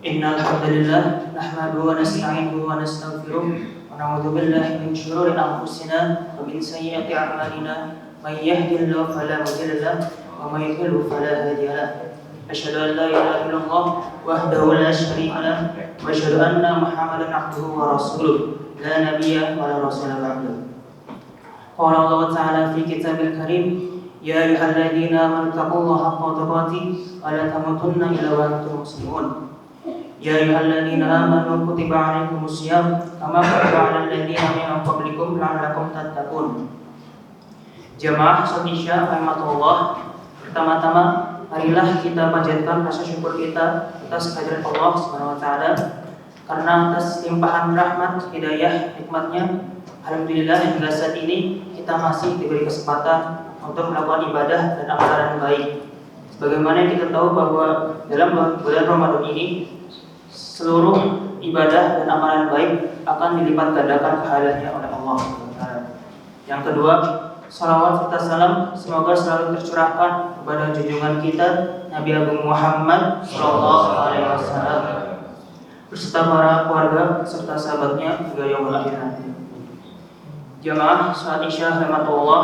Innal hamdalillah nahmaduhu wa nasta'inuhu wa nastaghfiruh wa na'udzu billahi min shururi anfusina wa min sayyiati a'malina may yahdihillahu fala mudilla lahu wa may yudlil fala hadiya lahu. Asyhadu an la ilaha illallah wahdahu la syarika lahu wa asyhadu anna Muhammadan 'abduhu wa rasuluh la nabiyya wa la rasula ba'dahu. Qala Allah ta'ala fi kitabil karim ya ayyuhalladzina amanu taqullaha haqqa tuqatih wa la tamutunna illa wa antum muslimun. Ya ayyuhalladzina amanu kutiba 'alaikumus syiyam kama kutiba 'alal ladzina min qablikum la'allakum tattaqun. Jamaah salat Isya rahimakumullah, pertama-tama marilah kita panjatkan rasa syukur kita atas kehadiran Allah Subhanahu wa taala karena atas limpahan rahmat, hidayah, nikmatnya. Alhamdulillah hingga saat ini kita masih diberi kesempatan untuk melakukan ibadah dan amalan baik. Sebagaimana kita tahu bahwa dalam bulan Ramadan ini seluruh ibadah dan amalan baik akan dilipat gandakan pahalanya oleh Allah. Yang kedua, salawat serta salam semoga selalu tercurahkan kepada junjungan kita Nabi Agung Muhammad Sallallahu Alaihi Wasallam beserta para keluarga serta sahabatnya hingga yaumul akhir nanti. Jamaah salat Isya rahimakumullah,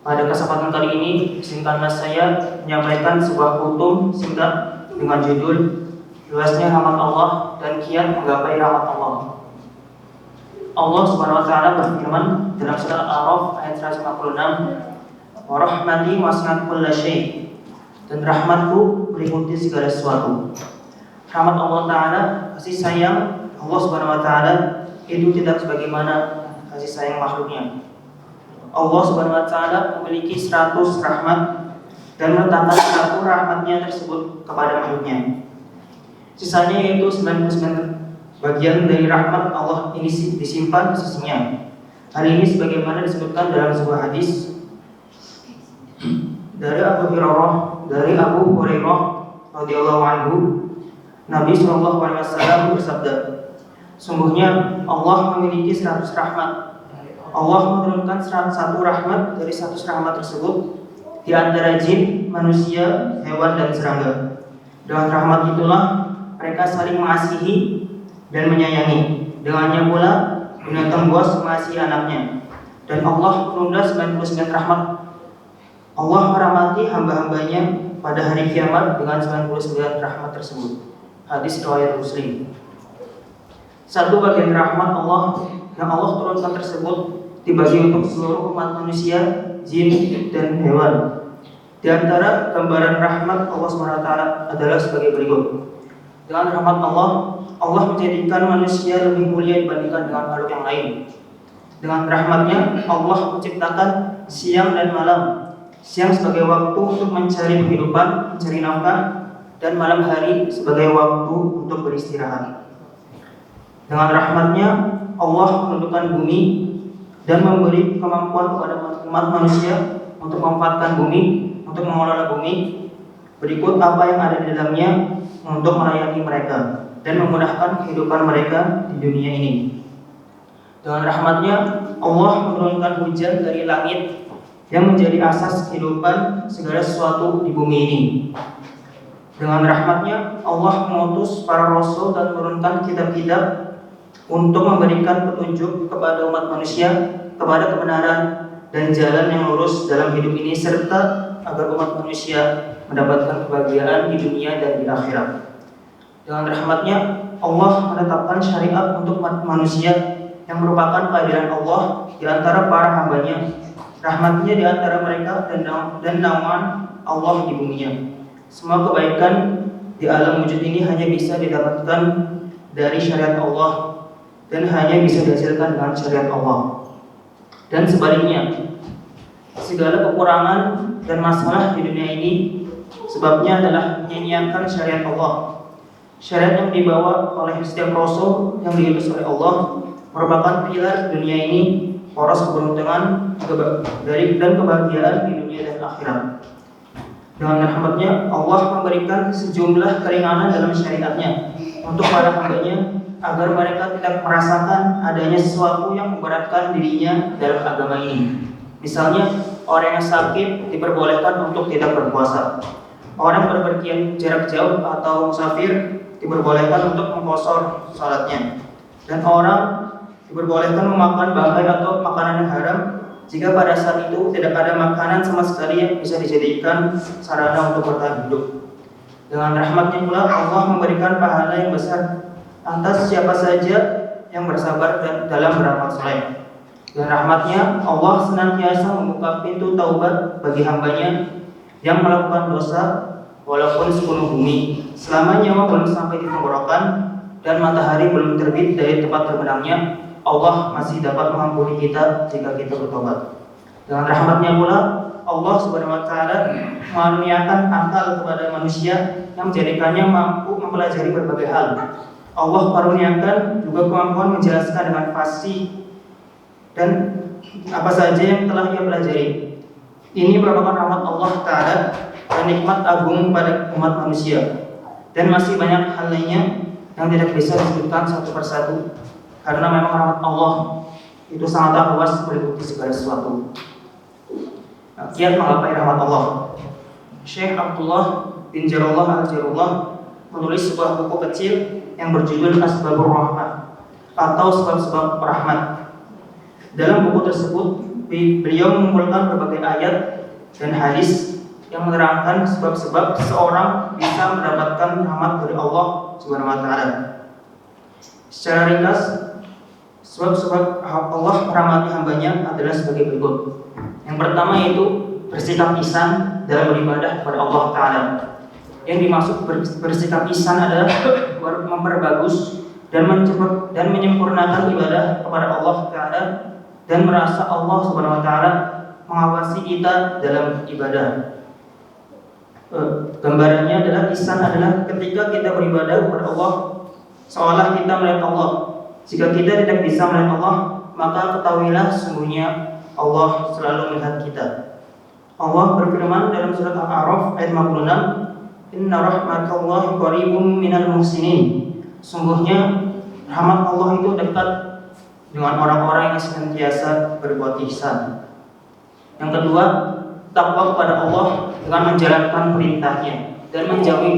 pada kesempatan kali ini izinkanlah saya menyampaikan sebuah kutum singkat dengan judul luasnya rahmat Allah dan kiat menggapai rahmat Allah. Allah Subhanahu wa taala berfirman dalam surah Al-A'raf ayat 156, "Wa rahmati wasi'at kulla syai'." Dan rahmatku meliputi segala sesuatu. Rahmat Allah taala, kasih sayang Allah Subhanahu wa taala itu tidak sebagaimana kasih sayang makhluknya. Allah Subhanahu wa taala memiliki 100 rahmat dan meletakkan satu rahmatnya tersebut kepada makhluknya. Sisanya yaitu 99 bagian dari rahmat Allah ini disimpan di sisinya. Hal ini sebagaimana disebutkan dalam sebuah hadis dari Abu Hurairah radhiyallahu anhu, Nabi sallallahu alaihi wasallam bersabda, sungguhnya Allah memiliki 100 rahmat. Allah menurunkan 101 rahmat dari 100 rahmat tersebut di antara jin, manusia, hewan dan serangga. Dengan rahmat itulah mereka saling mengasihi dan menyayangi. Dengannya pula binatang buas mengasihi anaknya. Dan Allah menunda 99 rahmat. Allah merahmati hamba-hambanya pada hari kiamat dengan 99 rahmat tersebut. Hadis riwayat Muslim. Satu bagian rahmat Allah yang Allah turunkan tersebut dibagi untuk seluruh umat manusia, jin dan hewan. Di antara gambaran rahmat Allah SWT adalah sebagai berikut. Dengan rahmat Allah, Allah menjadikan manusia lebih mulia dibandingkan dengan makhluk yang lain. Dengan rahmatnya, Allah menciptakan siang dan malam. Siang sebagai waktu untuk mencari kehidupan, mencari nafkah, dan malam hari sebagai waktu untuk beristirahat. Dengan rahmatnya, Allah menundukkan bumi dan memberi kemampuan kepada umat manusia untuk memanfaatkan bumi, untuk mengelola bumi. Berikut apa yang ada di dalamnya untuk melayani mereka dan memudahkan kehidupan mereka di dunia ini. Dengan rahmatnya, Allah menurunkan hujan dari langit yang menjadi asas kehidupan segala sesuatu di bumi ini. Dengan rahmatnya, Allah mengutus para rasul dan menurunkan kitab-kitab untuk memberikan petunjuk kepada umat manusia kepada kebenaran dan jalan yang lurus dalam hidup ini, serta agar umat manusia mendapatkan kebahagiaan di dunia dan di akhirat. Dengan rahmatnya, Allah menetapkan syariat untuk umat manusia yang merupakan keadilan Allah di antara para hambanya. Rahmatnya di antara mereka dan naungan Allah di buminya. Semua kebaikan di alam wujud ini hanya bisa didapatkan dari syariat Allah dan hanya bisa dihasilkan dengan syariat Allah. Dan sebaliknya, segala kekurangan dan masalah di dunia ini sebabnya adalah menyanyiakan syariat Allah. Syariat yang dibawa oleh setiap rasul yang diutus oleh Allah merupakan pilar dunia ini, poros keberuntungan dan kebahagiaan di dunia dan akhirat. Dengan rahmatnya, Allah memberikan sejumlah keringanan dalam syariatnya untuk para hambanya agar mereka tidak merasakan adanya sesuatu yang memberatkan dirinya dalam agama ini. Misalnya, orang yang sakit diperbolehkan untuk tidak berpuasa. Orang berpergian jarak jauh atau musafir diperbolehkan untuk mengkosor salatnya. Dan orang diperbolehkan memakan bangkai atau makanan yang haram jika pada saat itu tidak ada makanan sama sekali yang bisa dijadikan sarana untuk bertahan hidup. Dengan rahmatnya pula Allah memberikan pahala yang besar atas siapa saja yang bersabar dan dalam beramal saleh. Dengan rahmatnya Allah senantiasa membuka pintu taubat bagi hambanya yang melakukan dosa walaupun sepenuh bumi, selama nyawa belum sampai di tenggorokan dan matahari belum terbit dari tempat terbenamnya, Allah masih dapat mengampuni kita jika kita bertobat. Dengan rahmatnya pula Allah Subhanahu wa taala mengaruniakan akal kepada manusia yang menjadikannya mampu mempelajari berbagai hal. Allah karuniakan juga kemampuan menjelaskan dengan fasih dan apa saja yang telah ia pelajari. Ini merupakan rahmat Allah Ta'ala dan nikmat agung pada umat manusia. Dan masih banyak hal lainnya yang tidak bisa disebutkan satu persatu, karena memang rahmat Allah itu sangatlah luas meliputi segala sesuatu. Kiat menggapai rahmat Allah. Syekh Abdullah bin Jarullah Al-Jarullah menulis sebuah buku kecil yang berjudul Asbabur Rahmah atau sebab-sebab rahmat. Dalam buku tersebut beliau mengumpulkan berbagai ayat dan hadis yang menerangkan sebab-sebab seseorang bisa mendapatkan rahmat dari Allah Subhanahu wa taala. Secara ringkas, sebab-sebab Allah merahmati hambanya adalah sebagai berikut. Yang pertama yaitu bersikap ihsan dalam beribadah kepada Allah Ta'ala. Yang dimaksud bersikap ihsan adalah memperbagus dan menyempurnakan ibadah kepada Allah Ta'ala dan merasa Allah Subhanahu wa taala mengawasi kita dalam ibadah. Gambarannya adalah ihsan adalah ketika kita beribadah kepada Allah seolah kita melihat Allah. Jika kita tidak bisa melihat Allah, maka ketahuilah sesungguhnya Allah selalu melihat kita. Allah berfirman dalam surat Al-A'raf ayat 56, "Inna rahmatallahi qaribum minal muhsinin." Sungguhnya rahmat Allah itu dekat dengan orang-orang yang senantiasa berbuat ihsan. Yang kedua, takwa kepada Allah dengan menjalankan perintahnya dan menjauhi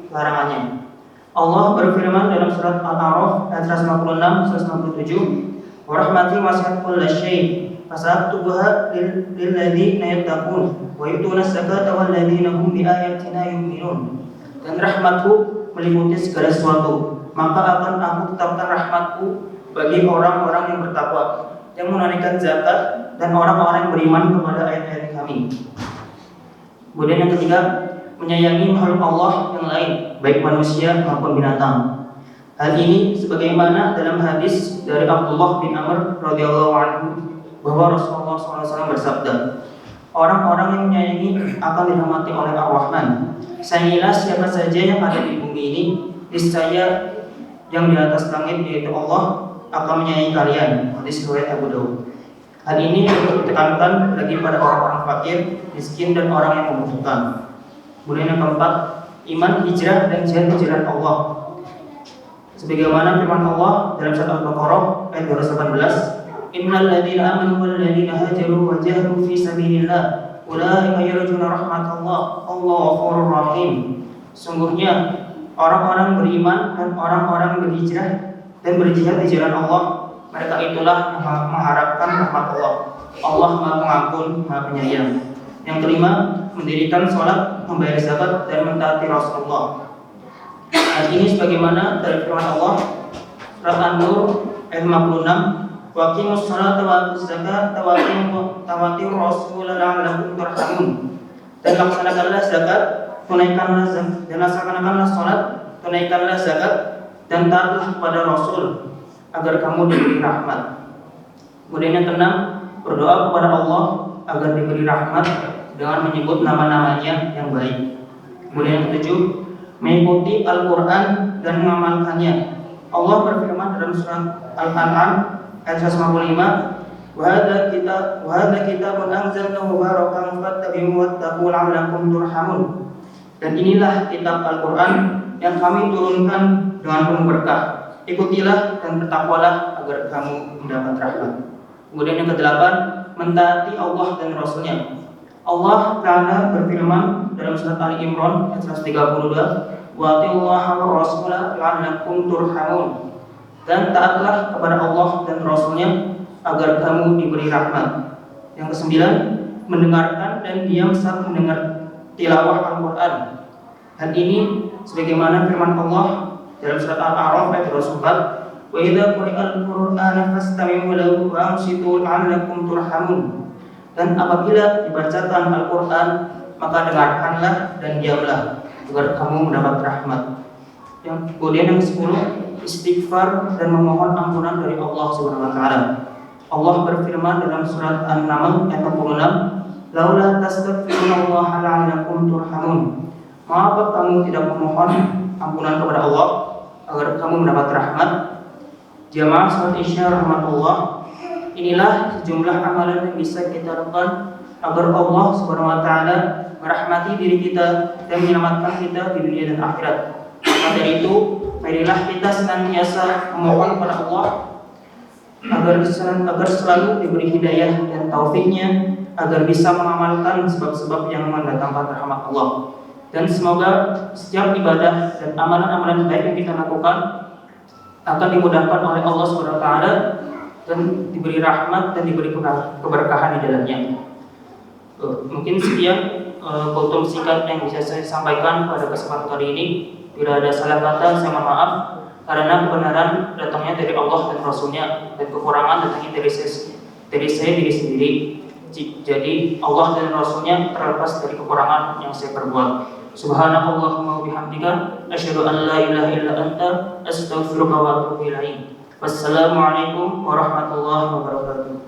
larangannya. Allah berfirman dalam surat Al-A'raf ayat 156-157, "Wa rahmati wasi'at kulla syai' fasaktubuha lil ladzina yattaqun wa yu'tuna zakata wal ladzina hum bi ayatina yu'minun." Dan rahmatku meliputi segala sesuatu, maka akan aku tetapkan rahmatku bagi orang-orang yang bertakwa, yang menunaikan zakat, dan orang-orang yang beriman kepada ayat-ayat kami. Kemudian yang ketiga, menyayangi makhluk Allah yang lain, baik manusia maupun binatang. Hal ini sebagaimana dalam hadis dari Abdullah bin Amr radhiyallahu anhu bahwa Rasulullah SAW bersabda, orang-orang yang menyayangi akan dirahmati oleh Ar-Rahman. Sayangilah siapa saja yang ada di bumi ini, niscaya yang di atas langit yaitu Allah akan menyayangi kalian. Hadis riwayat Abu Dawud. Hal ini ditekankan lagi pada orang-orang fakir, miskin, dan orang yang membutuhkan. Kemudian yang keempat, iman, hijrah, dan jihad di jalan Allah. Sebagaimana firman Allah dalam surat Al-Baqarah ayat 218, "Innal ladzina amanu wal ladzina hajaru wa jahadu fi sabilillah ulaika yarjuna rahmatallah Allahu ghafurur rahim." Sungguhnya orang-orang beriman dan orang-orang berhijrah dan berjihad di jalan Allah, mereka itulah yang mengharapkan rahmat Allah. Allah Maha Pengampun, Maha Penyayang. Yang kelima, mendirikan sholat, membayar zakat, dan mentaati Rasulullah. Hal ini sebagaimana dari firman Allah surat An-Nur ayat 56, "Wa aqimus sholata wa atuz zakata wa atiiur rasula la'allakum turhamun." Dan laksanakanlah zakat, tunaikanlah zakat, dan laksanakanlah sholat, tunaikanlah zakat, dan taatlah kepada Rasul agar kamu diberi rahmat. Kemudian yang keenam, berdoa kepada Allah agar diberi rahmat dengan menyebut nama-namanya yang baik. Kemudian yang ketujuh, mengikuti Al-Quran dan mengamalkannya. Allah berfirman dalam surat Al-An'am ayat 155, "Wa hadza kitabun anzalnahu mubarakan fattabi'uhu wattaqu la'allakum turhamun." Dan inilah kitab Al-Quran yang kami turunkan dengan penuh berkah. Ikutilah dan bertakwalah agar kamu mendapat rahmat. Kemudian yang kedelapan, mentaati Allah dan Rasulnya. Allah Ta'ala berfirman dalam surat Ali Imran ayat 132, wa atiullaha wa rasulah la'allakum turhamun. Dan taatlah kepada Allah dan Rasulnya agar kamu diberi rahmat. Yang kesembilan, mendengarkan dan diam saat mendengar tilawah Al-Quran. Hal ini sebagaimana firman Allah dalam surat Al-A'raf ayat 24, wa idza quri'al Qur'anu fastami'u lahu wa ansitu la'allakum turhamun. Dan apabila dibacakan Al-Quran, maka dengarkanlah dan diamlah agar kamu mendapat rahmat. Yang kemudian yang ke-10, istighfar dan memohon ampunan dari Allah Subhanahu wa taala. Allah berfirman dalam surat An-Naml ayat 46, laula tastaghfirunallaha la'allakum turhamun. Mengapa kamu tidak memohon ampunan kepada Allah agar kamu mendapat rahmat? Jamaah salat Isya rahmatullah, inilah sejumlah amalan yang bisa kita lakukan agar Allah Subhanahu wa taala merahmati diri kita dan menyelamatkan kita di dunia dan akhirat. Maka dari itu, marilah kita senantiasa memohon kepada Allah agar selalu diberi hidayah dan taufiknya agar bisa mengamalkan sebab-sebab yang mendatangkan rahmat Allah. Dan semoga setiap ibadah dan amalan-amalan baik yang kita lakukan akan dimudahkan oleh Allah Subhanahu wa taala dan diberi rahmat dan diberi keberkahan di dalamnya. Mungkin sekian kultum singkat yang bisa saya sampaikan pada kesempatan kali ini. Bila ada salah kata, saya mohon maaf, karena kebenaran datangnya dari Allah dan Rasulnya, dan kekurangan datangnya dari saya diri sendiri. Jadi Allah dan Rasulnya terlepas dari kekurangan yang saya perbuat. Subhanakallahumma wa bihamdika asyhadu an la ilaha illa anta astaghfiruka wa atubu ilaik. Wassalamualaikum warahmatullahi wabarakatuh.